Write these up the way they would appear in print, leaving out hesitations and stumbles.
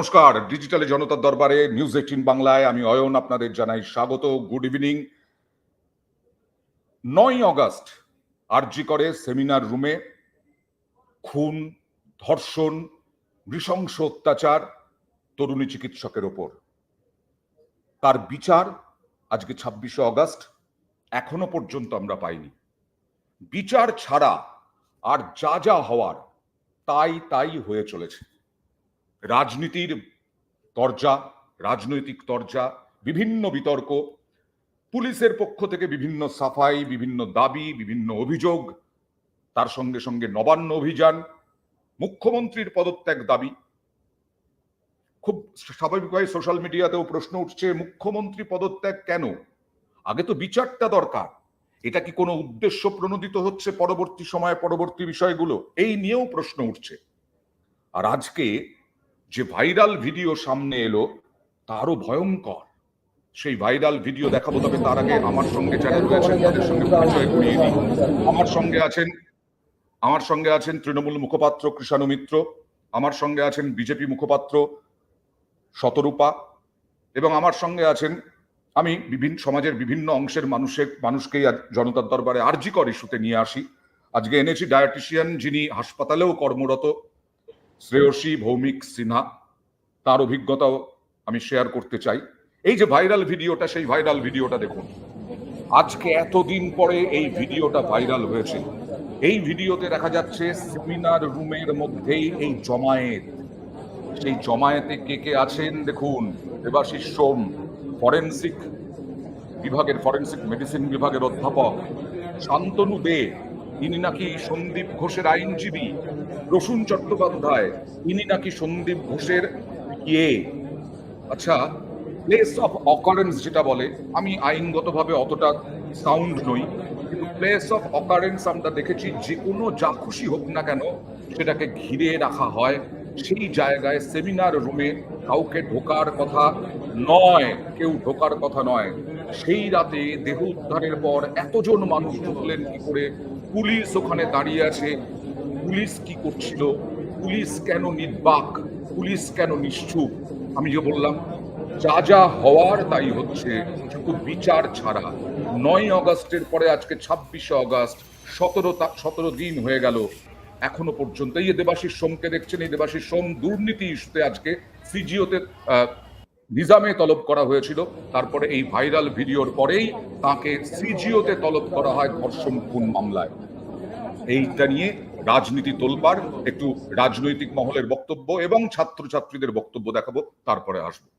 নমস্কার, ডিজিটালে জনতার দরবারে নিউজ 18 বাংলায় আমি অয়ন আপনাদের জানাই স্বাগত। Good evening. 9 অগস্ট আরজি করে সেমিনার রুমে খুন, ধর্ষণ, নৃশংস অত্যাচার তরুণী চিকিৎসকের ওপর, তার বিচার আজকে 26 অগস্ট এখনো পর্যন্ত আমরা পাইনি। বিচার ছাড়া আর যা যা হওয়ার তাই হয়ে চলেছে। রাজনৈতিক তরজা, বিভিন্ন বিতর্ক, পুলিশের পক্ষ থেকে বিভিন্ন সাফাই, বিভিন্ন দাবি, বিভিন্ন অভিযোগ, তার সঙ্গে সঙ্গে নবান্ন অভিযান, মুখ্যমন্ত্রীর পদত্যাগ দাবি। খুব স্বাভাবিকভাবে সোশ্যাল মিডিয়াতেও প্রশ্ন উঠছে, মুখ্যমন্ত্রী পদত্যাগ কেন? আগে তো বিচারটা দরকার। এটা কি কোনো উদ্দেশ্য প্রণোদিত হচ্ছে পরবর্তী সময়ে পরবর্তী বিষয়গুলো? এই নিয়েও প্রশ্ন উঠছে। আর আজকে যে ভাইরাল ভিডিও সামনে এলো তারও ভয়ঙ্কর। সেই ভাইরাল ভিডিও দেখাবো, তবে তার আগে আমার সঙ্গে যারা রয়েছেন তাদের সঙ্গে পরিচয় করিয়ে দিই। আমার সঙ্গে আছেন তৃণমূল মুখপাত্র কৃষাণু মিত্র, আমার সঙ্গে আছেন বিজেপি মুখপাত্র শতরূপা, এবং আমার সঙ্গে আছেন, আমি সমাজের বিভিন্ন অংশের মানুষকেই জনতার দরবারে আরজি কর ইস্যুতে নিয়ে আসি। আজকে এনেছি ডায়েটিশিয়ান, যিনি হাসপাতালেও কর্মরত, শ্রেয়সী ভৌমিক সিনহা। তার অভিজ্ঞতাও আমি শেয়ার করতে চাই। এই যে ভাইরাল ভিডিওটা, সেই ভাইরাল ভিডিওটা দেখুন। আজকে এতদিন পরে এই ভিডিওটা ভাইরাল হয়েছে। এই ভিডিওতে দেখা যাচ্ছে সেমিনার রুমের মধ্যেই এই জমায়েত। সেই জমায়েতে কে কে আছেন দেখুন। দেবাশিস সোম, ফরেন্সিক মেডিসিন বিভাগের অধ্যাপক; শান্তনু দে, ইনি নাকি সন্দীপ ঘোষের আইনজীবী; প্রসূন চট্টোপাধ্যায়, ইনি নাকি সন্দীপ ঘোষের পিএ। আচ্ছা, প্লেস অফ অকারেন্স যেটা বলে, আমি আইনগতভাবে অতটা সাউন্ড নই, কিন্তু প্লেস অফ অকারেন্স আমরা দেখেছি যে কোনো যা খুশি হোক না কেন সেটাকে ঘিরে রাখা হয়। সেই জায়গায় সেমিনার রুমে কাউকে ঢোকার কথা নয়। সেই রাতে দেহ উদ্ধারের পর এতজন মানুষ ঢুকলেন কি করে? পুলিশ ওখানে দাঁড়িয়ে আছে। পুলিশ কি করছিল? পুলিশ কেন নির্বাক? পুলিশ কেন নিশ্চুপ? আমি যে বললাম, যা হওয়ার তাই হচ্ছে, কিন্তু বিচার ছাড়া। 9 অগস্টের পরে আজকে 26 অগস্ট, 17 দিন হয়ে গেল, এখনো পর্যন্ত। এই দেবাশিস সোমকে দেখছেন, এই দেবাশিস সোম দুর্নীতি ইস্যুতে আজকে সিজিওতে নিজামে তলব করা হয়েছিল। তারপরে এই ভাইরাল ভিডিওর পরেই তাকে সিজিওতে তলব করা হয় ধর্ষণ খুন মামলায়। এইটা নিয়ে রাজনীতি তোলপাড়। একটু রাজনৈতিক মহলের বক্তব্য এবং ছাত্রছাত্রীদের বক্তব্য দেখাবো, তারপরে আসবো।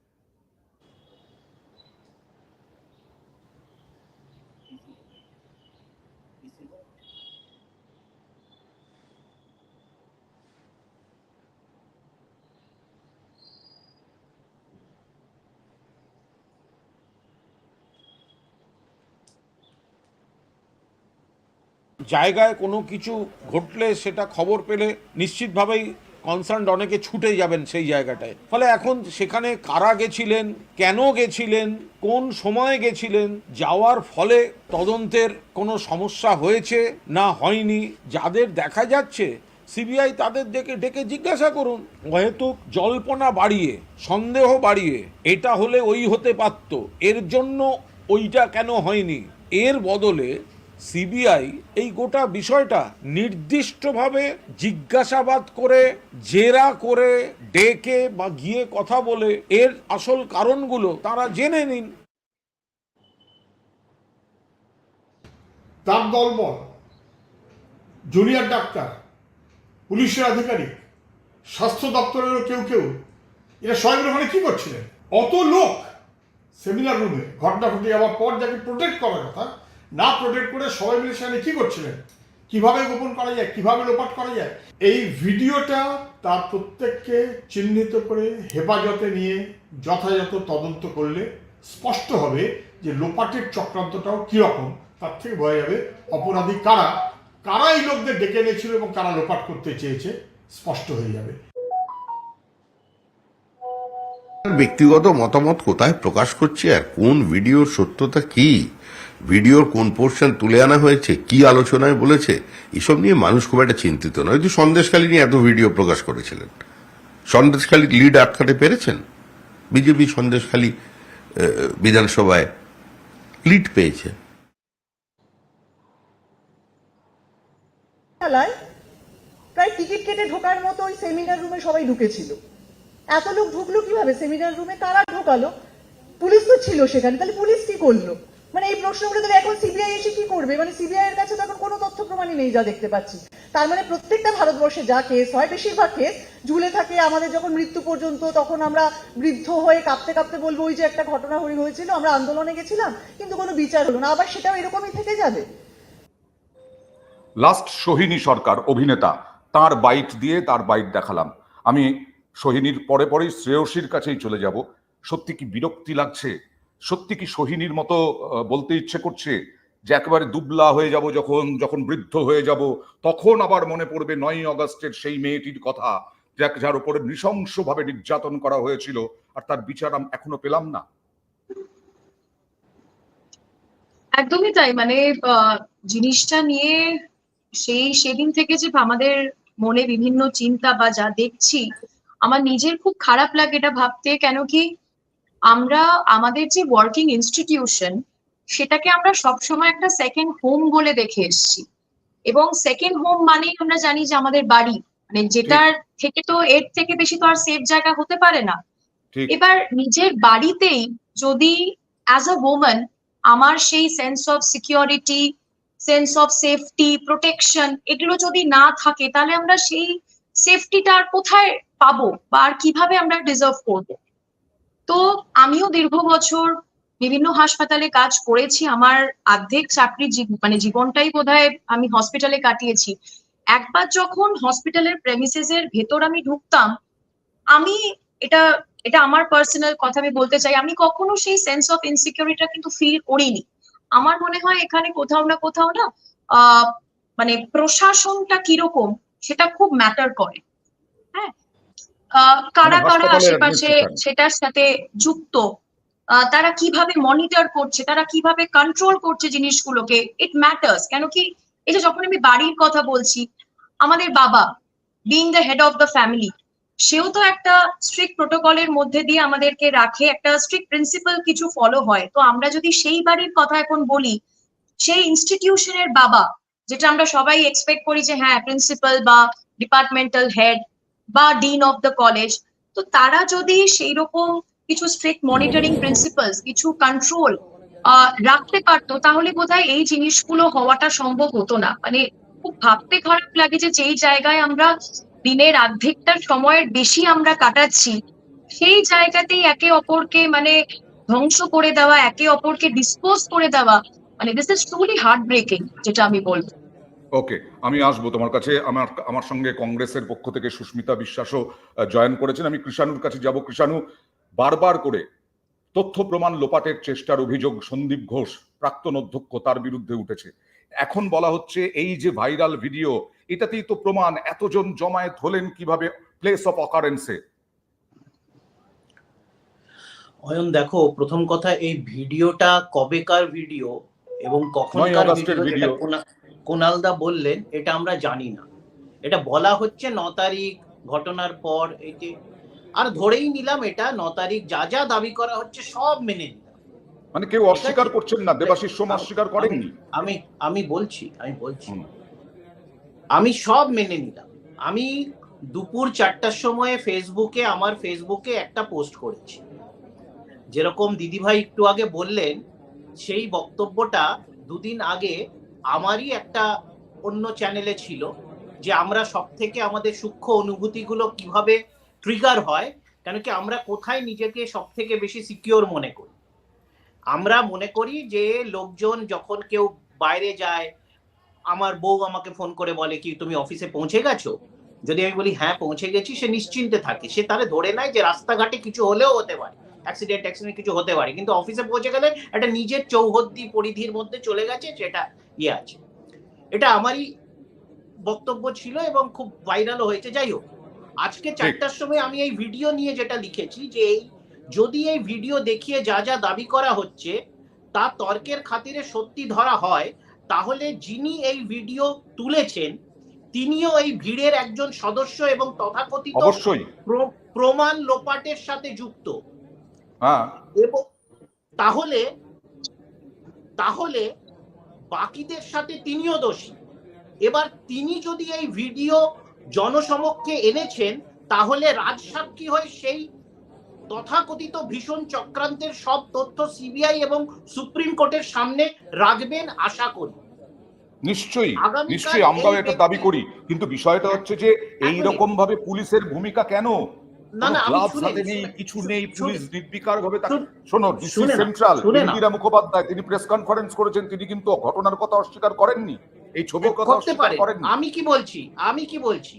জায়গায় কোনো কিছু ঘটলে সেটা খবর পেলে নিশ্চিতভাবেই কনসার্ন অনেকে ছুটে যাবেন সেই জায়গাটায়। ফলে এখন সেখানে কারা গেছিলেন, কেন গেছিলেন, কোন সময়ে গেছিলেন, যাওয়ার ফলে তদন্তের কোনো সমস্যা হয়েছে না হয়নি, যাদের দেখা যাচ্ছে সিবিআই তাদের ডেকে জিজ্ঞাসা করুন। হয়তো জল্পনা বাড়িয়ে, সন্দেহ বাড়িয়ে, এটা হলে ওই হতে পারত, এর জন্য ওইটা কেন হয়নি, এর বদলে সিবিআই এই গোটা বিষয়টা নির্দিষ্টভাবে জিজ্ঞাসাবাদ করে, জেরা করে, ডেকে বা গিয়ে কথা বলে এর আসল কারণগুলো তারা জেনে নিন। তার দলবল, জুনিয়র ডাক্তার, পুলিশের আধিকারিক, স্বাস্থ্য দপ্তরেরও কেউ এরা সবাই ওখানে কি করছিলেন? অত লোক সেমিনার রুমে ঘটনা ঘটে যাওয়ার পর যাকে প্রোটেক্ট করার কথা না প্রোটেক্ট করে সবাই মিলে সেখানে কি করছিলেন? কিভাবে গোপন করা যায়, কিভাবে লোপাট করা যায়? এই ভিডিওটা তার প্রত্যেককে চিহ্নিত করে হেফাজতে নিয়ে যথাযথ তদন্ত করলে স্পষ্ট হবে যে লোপাটের চক্রান্তটাও কীরকম। তার থেকে বোঝা যাবে অপরাধী কারা এই লোকদের ডেকে এনেছিল এবং কারা লোপাট করতে চেয়েছে, স্পষ্ট হয়ে যাবে। ব্যক্তিগত মতামত কোথায় প্রকাশ করছে আর কোন ভিডিওর সত্যতা কি, ভিডিওর কোন পোর্শন তুলে আনা হয়েছে, কি আলোচনায় বলেছে, এসব নিয়ে মানুষ খুব একটা চিন্তিত নয়। হয়তো সন্দেশখালী নিয়ে এত ভিডিও প্রকাশ করেছিলেন, সন্দেশখালী লিড আটকাতে পেরেছেন? বিজেপি সন্দেশখালী বিধানসভায় লিড পেয়েছে। প্রায় টিকিট কেটে ঢোকার মতো ওই সেমিনার রুমে সবাই ঢুকেছিল। এত লোক ঢুকলো কিভাবে সেমিনার রুমে? কারা ঢোকালো? পুলিশ তো ছিল সেখানে, তাহলে পুলিশ কি করলো? মানে এই প্রশ্নগুলো তাহলে এখন সিবিআই এসে কি করবে? মানে সিবিআই এর কাছে তো এখন কোনো তথ্য প্রমাণই নেই যা দেখতে পাচ্ছি। তার মানে প্রত্যেকটা ভারতবর্ষে যা কেস হয় বেশিরভাগ কেস ঝুলে থাকে আমাদের যখন মৃত্যু পর্যন্ত, তখন আমরা বৃদ্ধ হয়ে কাঁপতে কাঁপতে বলবো ওই যে একটা ঘটনা হয়েছিল, আমরা আন্দোলনে গেছিলাম কিন্তু কোনো বিচার হলো না, আবার সেটাও এরকমই থেকে যাবে। লাস্ট সোহিনী সরকার অভিনেতা, তার বাইট দিয়ে তার বাইট দেখালাম। আমি সোহিনীর পরে পরেই শ্রেয়সীর কাছেই চলে যাব। সত্যি কি বিরক্তি লাগছে? সত্যি কি সোহিনীর মতো বলতে ইচ্ছে করছে যে একেবারে দুবলা হয়ে যাব, যখন যখন বৃদ্ধ হয়ে যাব তখন আবার মনে পড়বে 9ই আগস্টের সেই মেয়েটির কথা, যার উপরে নৃশংসভাবে নির্যাতন করা হয়েছিল, আর তার বিচার এখনো পেলাম না। একদমই তাই। মানে জিনিসটা নিয়ে সেদিন থেকে যে আমাদের মনে বিভিন্ন চিন্তা বা যা দেখছি, আমার নিজের খুব খারাপ লাগে এটা ভাবতে। কেন কি আমরা আমাদের যে ওয়ার্কিং ইনস্টিটিউশন, সেটাকে আমরা সবসময় একটা সেকেন্ড হোম বলে দেখে এসেছি। এবং সেকেন্ড হোম মানেই আমরা জানি যে আমাদের বাড়ি, মানে যেটার থেকে তো এর থেকে বেশি তো আর সেফ জায়গা হতে পারে না। এবার নিজের বাড়িতেই যদি অ্যাজ আ ওম্যান আমার সেই sense of security, sense of safety, protection এগুলো যদি না থাকে, তাহলে আমরা সেই সেফটিটা আর কোথায় পাবো বা আর কিভাবে আমরা ডিজার্ভ করবো? তো আমিও দীর্ঘ বছর বিভিন্ন হাসপাতালে কাজ করেছি। আমার অর্ধেক চাকরি মানে জীবনটাই বোধহয় আমি হসপিটালে কাটিয়েছি। একবার যখন হসপিটালের প্রেমিসেস এর ভেতর আমি ঢুকতাম, আমি এটা এটা আমার পার্সোনাল কথা আমি বলতে চাই, আমি কখনো সেই সেন্স অফ ইনসিকিউরিটিটা কিন্তু ফিল করিনি। আমার মনে হয় এখানে কোথাও না মানে প্রশাসনটা কিরকম সেটা খুব ম্যাটার করে। হ্যাঁ, কারা কারা আশেপাশে সেটার সাথে যুক্ত, তারা কিভাবে মনিটর করছে, তারা কিভাবে কন্ট্রোল করছে জিনিসগুলোকে, ইট ম্যাটার্স। কেন কি এই যে যখন আমি বাড়ির কথা বলছি, আমাদের বাবা being the head of the family, সেও তো একটা স্ট্রিক্ট প্রোটোকলের মধ্যে দিয়ে আমাদেরকে রাখে, একটা স্ট্রিক্ট প্রিন্সিপাল কিছু ফলো হয়। তো আমরা যদি সেই বাড়ির কথা এখন বলি, সেই ইনস্টিটিউশনের বাবা, যেটা আমরা সবাই এক্সপেক্ট করি যে হ্যাঁ প্রিন্সিপাল বা ডিপার্টমেন্টাল হেড বা ডিন অফ দ্য কলেজ, তো তারা যদি সেই রকম কিছু স্ট্রিক্ট মনিটরিং প্রিন্সিপালস, কিছু কন্ট্রোল রাখতে পারতো, তাহলে বোধহয় এই জিনিসগুলো হওয়াটা সম্ভব হতো না। মানে খুব ভাবতে খারাপ লাগে যে যেই জায়গায় আমরা দিনের অর্ধেকটার সময়ের বেশি আমরা কাটাচ্ছি, সেই জায়গাতেই একে অপরকে মানে ধ্বংস করে দেওয়া, একে অপরকে ডিসপোজ করে দেওয়া, মানে this is truly heart breaking, যেটা আমি বলবো। ওকে, আমি আসবো তোমার কাছে। আমার সঙ্গে কংগ্রেসের পক্ষ থেকে সুস্মিতা বিশ্বাসও জয়েন করেছেন। আমি কৃষাণুর কাছে যাব। কৃষাণু, বারবার করে তথ্য প্রমাণ লোপাটের চেষ্টার অভিযোগ সন্দীপ ঘোষ, প্রাক্তন অধ্যক্ষ, তার বিরুদ্ধে উঠেছে। এখন বলা হচ্ছে এই যে ভাইরাল ভিডিও, এটাতেই তো প্রমাণ। এতজন জমায়েত হলেন কিভাবে প্লেস অফ অকারেন্সে? অয়ন, দেখো, প্রথম কথা, এই ভিডিওটা কবেকার ভিডিও এবং কখনকার ভিডিও কোনালদা বললেন এটা আমরা জানি না। এটা বলা হচ্ছে 9 তারিখ ঘটনার পর, এটি আর ধরেই নিলাম এটা 9 তারিখ। যা যা দাবি করা হচ্ছে সব মেনে নিলাম। মানে কেউ অস্বীকার করছেন না? দেবাশিস সোম অস্বীকার করেননি। আমি বলছি আমি সব মেনে নিলাম। আমি দুপুর 4টার সময় আমার ফেসবুকে একটা পোস্ট করেছি। যেরকম দিদিভাই একটু আগে বললেন, সেই বক্তব্যটা দুদিন আগে আমারই একটা অন্য চ্যানেলে ছিল, যে আমরা সব থেকে আমাদের সূক্ষ্ম অনুভূতিগুলো কিভাবে ট্রিগার হয়, কেন কি আমরা কোথায় নিজেকে সব থেকে বেশি সিকিউর মনে করি। আমরা মনে করি যে লোকজন যখন কেউ বাইরে যায়, আমার বউ আমাকে ফোন করে বলে কি তুমি অফিসে পৌঁছে গেছো, যদি আমি বলি হ্যাঁ পৌঁছে গেছি, সে নিশ্চিন্তে থাকে। সে তাহলে ধরে নেয় যে রাস্তাঘাটে কিছু হলেও হতে পারে, অ্যাক্সিডেন্ট কিছু হতে পারে, কিন্তু অফিসে পৌঁছে গেলে একটা নিজের চৌহদ্দি পরিধির মধ্যে চলে গেছে, সেটা আছে। এটা আমারই বক্তব্য ছিল এবং খুব ভাইরালও হয়েছে। যাই হোক, আজকে 4টার সময় আমি এই ভিডিও নিয়ে যেটা লিখেছি, যে যদি এই ভিডিও দেখিয়ে যা যা দাবি করা হচ্ছে তা তর্কের খাতিরে সত্যি ধরা হয়, তাহলে যিনি এই ভিডিও তুলেছেন তিনিও এই ভিড়ের একজন সদস্য এবং তথাকথিত প্রমাণ লোপাটের সাথে যুক্ত। হ্যাঁ, এবং তাহলে তাহলে বাকিদের সাথে তিনিও দোষী। এবার তিনি যদি এই ভিডিও জনসমক্ষে এনেছেন, তাহলে রাজসাক্ষী হয়ে সেই তথাকথিত ভীষণ চক্রান্তের সব তথ্য সিবিআই এবং সুপ্রিম কোর্টের সামনে রাখবেন আশা করি। নিশ্চয়ই আগামীকাল নিশ্চয়ই আমরাও এই এটা ব্যক্তি- দাবি করি, কিন্তু বিষয়টা হচ্ছে যে এই রকম ভাবে পুলিশের ভূমিকা কেন? না, কোনো আমি গ্লাভস শুনে- হাতে নেই, শুনে- কিছু শুনে- নেই, পুলিশ শুনে- নির্বিকার ভাবে তাকে শুনে- শোনো, ডিসি শুনে না, সেন্ট্রাল শুনে না। ইন্দিরা মুখোপাধ্যায় তিনি প্রেস কনফারেন্স করেছেন, তিনি কিন্তু ঘটনার কথা অস্বীকার করেননি, এই ছবির কথা করতে অস্বীকার পারে। করেননি। আমি কি বলছি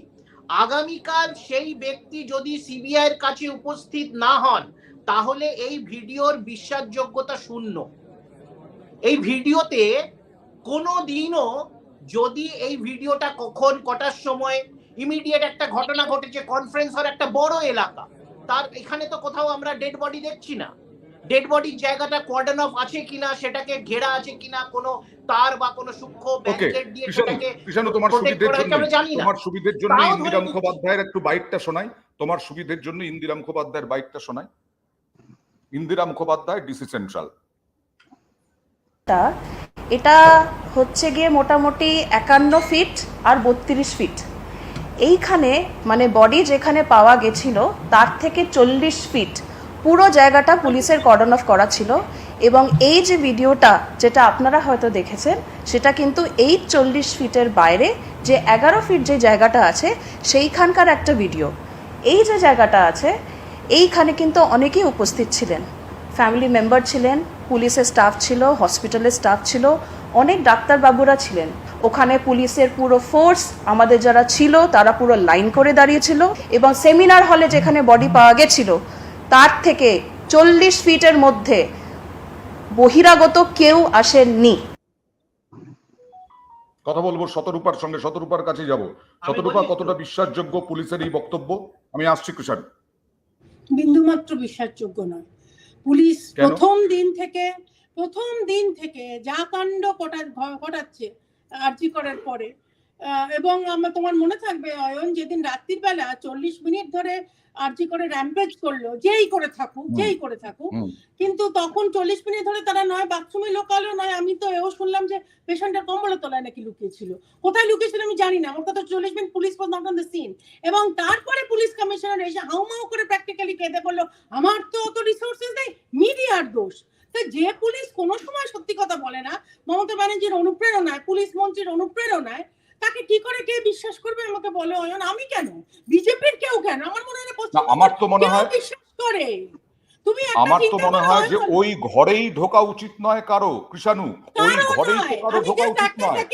আগামীকাল সেই ব্যক্তি যদি সিবিআই এর কাছে উপস্থিত না হন, তাহলে এই ভিডিওর বিশ্বাসযোগ্যতা শূন্য। এই ভিডিওতে কোনো দিনও যদি এই ভিডিওটা কখন কটার সময় ইমিডিয়েট একটা ঘটনা ঘটেছে, কনফারেন্স হল একটা বড় এলাকা, তার এখানে তো কোথাও আমরা ডেড বডি দেখছি না। ডেড বডির জায়গাটা কোয়ার্ডন অফ আছে কিনা, সেটাকে ঘেরা আছে কিনা কোনো তার বা কোনো সূক্ষ্ম ওকে, ব্যারিকেড দিয়ে সেটাকে কৃষাণু তোমার protect সুবিধের করা জন্য হয়েছে আমরা জানি না। তোমার সুবিধের জন্য তাও ধরে ইন্দিরা নিচ্ছি। মুখোপাধ্যায়ের একটু বাইটটা শোনাই, তোমার সুবিধের জন্য ইন্দিরা মুখোপাধ্যায়ের বাইটটা শোনাই। Indira Mukhopadhyay, DC central. এটা হচ্ছে গিয়ে মোটামুটি 51 ফিট আর 32 ফিট। এইখানে মানে বডি যেখানে পাওয়া গেছিল তার থেকে 40 ফিট পুরো জায়গাটা পুলিশের কর্ডন অফ করা ছিল। এবং এই যে ভিডিওটা যেটা আপনারা হয়তো দেখেছেন, সেটা কিন্তু এই 40 ফিটের বাইরে যে 11 ফিট যে জায়গাটা আছে সেইখানকার একটা ভিডিও। এই যে জায়গাটা আছে এইখানে কিন্তু অনেকেই উপস্থিত ছিলেন, ফ্যামিলি মেম্বার ছিলেন, পুলিশের স্টাফ ছিল, হসপিটালের স্টাফ ছিল, অনেক ডাক্তারবাবুরা ছিলেন। ওখানে পুলিশের পুরো ফোর্স আমাদের যারা ছিল তারা পুরো লাইন করে দাঁড়িয়েছিল। এবং সেমিনার হলে যেখানে বডি পাওয়া গেছিল তার থেকে 40 ফিটের মধ্যে বহিরাগত কেউ আসেননি। কথা বলবো শতরূপার সঙ্গে, শতরূপার কাছে যাব। শতরূপা, কতটা বিশ্বাসযোগ্য পুলিশের এই বক্তব্য? আমি আসছি কৃষাণ। বিন্দুমাত্র বিশ্বাসযোগ্য নয়। পুলিশ কেন? প্রথম দিন থেকে যা কাণ্ড ঘটাচ্ছে আরজি করার পরে, এবং তোমার মনে থাকবে অয়ন, যেদিন রাত্রির বেলা 40 মিনিট ধরে আরজি করে র্যাম্পেজ করলো, যেই করে থাকুক, কিন্তু তখন 40 মিনিট ধরে তারা নয় বাথরুমে লোকালো, নয় আমি তো এও শুনলাম যে পেশেন্টের কম্বলের তলায় নাকি লুকিয়েছিল। কোথায় লুকিয়েছিল আমি জানি না, আমার কথা 40 minute police was not on the scene. এবং তারপরে পুলিশ কমিশনার এসে হাউমাউ করে প্র্যাকটিক্যালি কেঁদে বললো আমার তো অত রিসোর্সেস নেই, মিডিয়ার দোষ। তো যে পুলিশ কোনো সময় সত্যি কথা বলে না, মমতা ব্যানার্জির অনুপ্রেরণায়, পুলিশ মন্ত্রীর অনুপ্রেরণায়, তাকে কি করে কে বিশ্বাস করবে আমাকে বলো অয়ন? আমি কেন, বিজেপির কেউ কেন? আমার মনে হয় আমার তো মনে হয় বিশ্বাস করে। তুমি আমার তো মনে হয় যে ওই ঘরেই ঢোকা উচিত নয় কারো, কৃষাণু, ওই ঘরেই তো কারো ঢোকা উচিত নয়।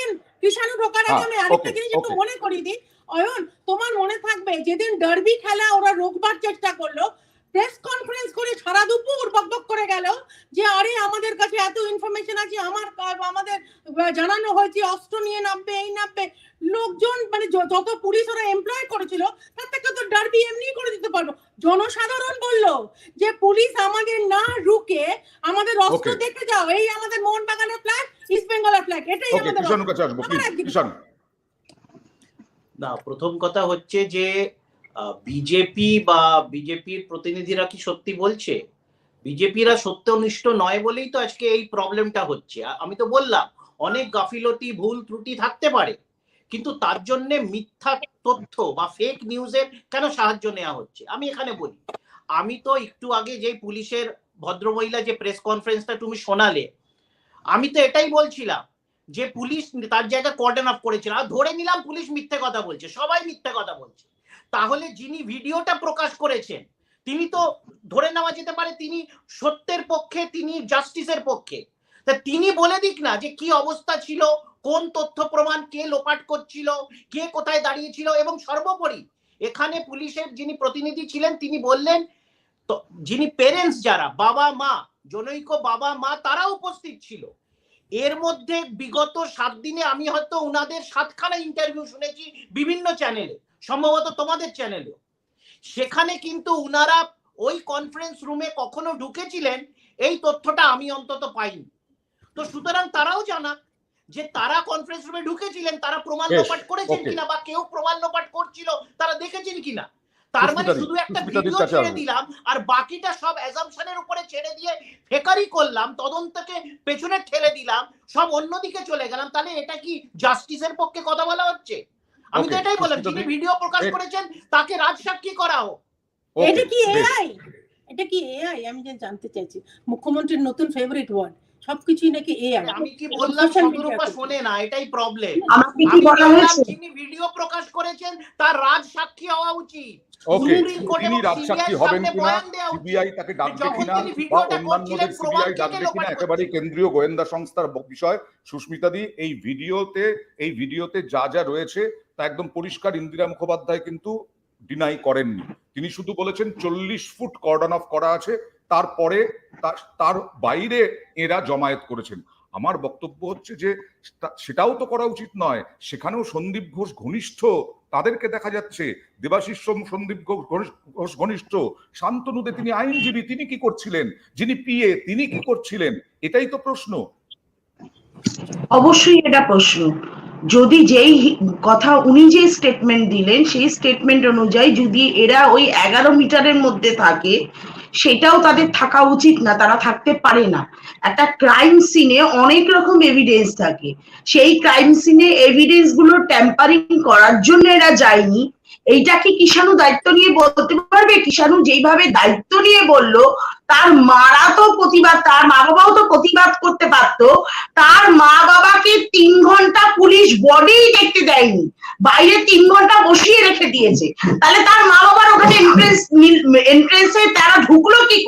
কৃষাণু ঢোকার আগে আমি আরেকটা জিনিস একটু মনে করিয়ে দিই অয়ন, তোমার মনে থাকবে যেদিন ডার্বি খেলা ওরা রোকবার চেষ্টা করলো, প্রেস কনফারেন্স করে সারা দুপুর বকবক করে গেল যে আরে আমাদের কাছে এত ইনফরমেশন আছে, আমাদের জানানো হয়েছে অস্ত্র নিয়ে নামবে, এই নামবে। লোকজন মানে যত পুলিশ ওরা এমপ্লয় করেছিল তার থেকে তো ডার্বি এমনি করে দিতে পারবো। জনসাধারণ বলল যে পুলিশ আমাদের না রুকে আমাদের অস্ত্র দেখে যাও, এই আমাদের মোহনবাগানের ফ্ল্যাগ, ইস্ট বেঙ্গলের ফ্ল্যাগ, এটাই আমাদের। কৃষাণুর কাছে আসবো, কৃষাণু। না, প্রথম কথা হচ্ছে যে বিজেপি বা বিজেপির প্রতিনিধিরা কি সত্যি বলছে? বিজেপিরা সত্যনিষ্ঠ নয় বলেই তো আজকে এই প্রবলেমটা হচ্ছে। আমি তো বললাম অনেক গাফিলতি, ভুল ত্রুটি থাকতে পারে, কিন্তু তার জন্য মিথ্যা তথ্য বা ফেক নিউজের কেন সাহায্য নেওয়া হচ্ছে? আমি এখানে বলি, আমি তো একটু আগে যে পুলিশের ভদ্রমহিলা যে প্রেস কনফারেন্সটা তুমি শোনালে, আমি তো এটাই বলছিলাম যে পুলিশ তার জায়গায় কর্ডন অফ করেছিল। আর ধরে নিলাম পুলিশ মিথ্যে কথা বলছে, সবাই মিথ্যে কথা বলছে, তাহলে যিনি ভিডিওটা প্রকাশ করেছেন তিনি তো ধরে নেওয়া যেতে পারে তিনি সত্যের পক্ষে, তিনি জাস্টিসের পক্ষে। তা তিনি বলে দিক না যে কি অবস্থা ছিল, কোন তথ্য প্রমাণ কে লোপাট করছিল, কে কোথায় দাঁড়িয়েছিল। এবং সর্বোপরি এখানে পুলিশের যিনি প্রতিনিধি ছিলেন তিনি বললেন তো যিনি পেরেন্টস, যারা বাবা মা, জনৈক বাবা মা, তারা উপস্থিত ছিল। এর মধ্যে বিগত 7 দিনে আমি হয়তো উনাদের 7খানা ইন্টারভিউ শুনেছি বিভিন্ন চ্যানেলে, সম্ভবত তোমাদের চ্যানেলেও। সেখানে কিন্তু উনারা ওই কনফারেন্স রুমে কখনো ঢুকেছিলেন এই তথ্যটা আমি অন্তত পাইনি। তো সুতরাং তারাও জানাক যে তারা কনফারেন্স রুমে ঢুকেছিলেন, তারা প্রমাণ লোপাট করেছেন কিনা, বা কেউ প্রমাণ লোপাট করছিল তারা দেখেছেন কিনা। তার মানে সুস্মিতাদি, শুধু একটা সুস্মিতাদির ভিডিও কাছে ছেড়ে আসবো। দিলাম আর বাকিটা সব অ্যাজাম্পশনের উপরে ছেড়ে দিয়ে ফেকারি করলাম, তদন্তকে পেছনে ঠেলে দিলাম, সব অন্যদিকে চলে গেলাম, তাহলে এটা কি জাস্টিসের পক্ষে কথা বলা হচ্ছে? আমি তো Okay, এটাই বললাম, যিনি সুস্মিতাদি, ভিডিও প্রকাশ করেছেন তাকে রাজসাক্ষী করা হোক। এটা ওকে কি বেশ। এআই? এটা কি এআই? আমি যে জানতে চাইছি, মুখ্যমন্ত্রীর নতুন ফেভারিট ওয়ার্ড, সবকিছুই নাকি এআই। আমি কি বললাম শতরূপা শোনে না, এটাই প্রবলেম। আমাকে কি আমি বলা বললাম হয়েছে? যিনি ভিডিও প্রকাশ করেছেন তার রাজসাক্ষী হওয়া উচিত, ওকে, সুপ্রিম কোর্ট তিনি এবং রাজসাক্ষী সিবিআই হবেন সামনে কিনা, বয়ান দেওয়া উচিত। সিবিআই তাকে ডাকবে যখন কিনা তিনি বা ভিডিওটা অন্যান্যদের করছিলেন প্রমাণ সিবিআই কে ডাকবে লোপাট কিনা করছেন? একেবারে কেন্দ্রীয় গোয়েন্দা সংস্থার বিষয়। সুস্মিতাদি, এই ভিডিওতে যা যা রয়েছে তা একদম পরিষ্কার। ইন্দিরা মুখোপাধ্যায় কিন্তু ডিনাই করেননি, তিনি শুধু বলেছেন 40 ফুট কর্ডন অফ করা আছে, তারপরে তার বাইরে এরা জমায়েত করেছেন। আমার বক্তব্য হচ্ছে যে সেটাও তো করা উচিত নয়, সেখানেও সন্দীপ ঘোষ ঘনিষ্ঠ, তাদেরকে দেখা যাচ্ছে। দেবাশিস সন্দীপ ঘোষ ঘনিষ্ঠ, শান্তনু দে তিনি আইনজীবী, তিনি কি করছিলেন? যিনি পিএ তিনি কি করছিলেন? এটাই তো প্রশ্ন। অবশ্যই এটা প্রশ্ন। যদি যেই কথা উনি যে স্টেটমেন্ট দিলেন সেই স্টেটমেন্ট অনুযায়ী যদি এরা ওই 11 মিটারের মধ্যে থাকে, সেটাও তাদের থাকা উচিত না, তারা থাকতে পারে না। একটা ক্রাইম সিনে অনেক রকম এভিডেন্স থাকে, সেই ক্রাইম সিনে এভিডেন্স গুলো ট্যাম্পারিং করার জন্য এরা যায়নি। এইটা কি কিষাণু দায়িত্ব নিয়ে বলতে পারবে? কিষাণু যেইভাবে দায়িত্ব নিয়ে বললো, তার মারা তো প্রতিবাদ, তার মা বাবাও তো প্রতিবাদ করতে পারতো। তার মা বাবাকে 3 ঘন্টা পুলিশ বডি দেখতে দেয়নি, বাইরে 3 ঘন্টা বসিয়ে রেখে দিয়েছে। তাহলে তার মা বাবার ওখানে এন্ট্রেন্সে তারা ঢুকলো কি?